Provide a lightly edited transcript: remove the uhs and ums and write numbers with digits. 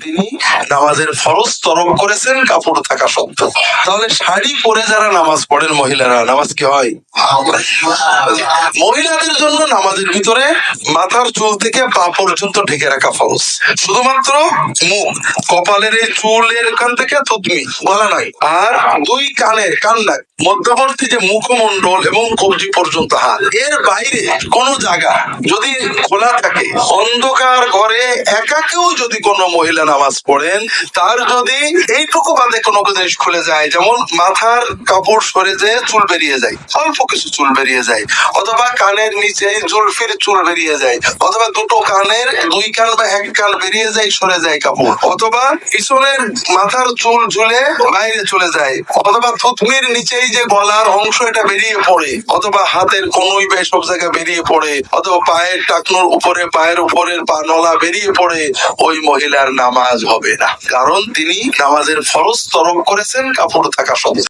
তিনি নামাজের ফরজ তরক করেছেন কাপড় থাকা সত্ত্বেও। তাহলে শাড়ি পরে যারা নামাজ পড়েন মহিলারা, নামাজ কি হয়? মহিলাদের জন্য নামাজের ভিতরে মাথার চুল থেকে পা পর্যন্ত ঢেকে রাখা ফরজ। শুধুমাত্র মুখ, কপালের এই চুলের এখান থেকে থুতনি, গলা নয়। আর দুই কানের কান্না মধ্যবর্তী যে মুখমণ্ডল এবং কবজি পর্যন্ত হাত, এর বাইরে কোন জায়গা যদি খোলা থাকে, অন্ধকার ঘরে একা কেউ যদি কোনো মহিলা নামাজ পড়েন, তার যদি এইটুকু বাদে কোনো জিনিস খুলে যায়, যেমন মাথার কাপড় সরে যেয়ে চুল বেরিয়ে যায়, অল্প কিছু চুল বেরিয়ে যায়, অথবা কানের নিচে জুলফির চুল বেরিয়ে যায়, অথবা দুটো কানের দুই কান বা এক কান বেরিয়ে যায়, সরে যায় কাপড়, অথবা পিছনের মাথার চুল ঝুলে বাইরে চলে যায়, অথবা থুতনির নিচেই যে গলার অংশ এটা বেরিয়ে পড়ে, অথবা হাতের কনুই বা সব জায়গা বেরিয়ে পড়ে, অথবা পায়ের টাকনুর উপরে পায়ের উপরের পা নলা বেরিয়ে পড়ে, ওই মহিলার নামাজ হবে না, কারণ তিনি নামাজের ফরজ তরক করেছেন কাপড় থাকা সত্ত্বেও।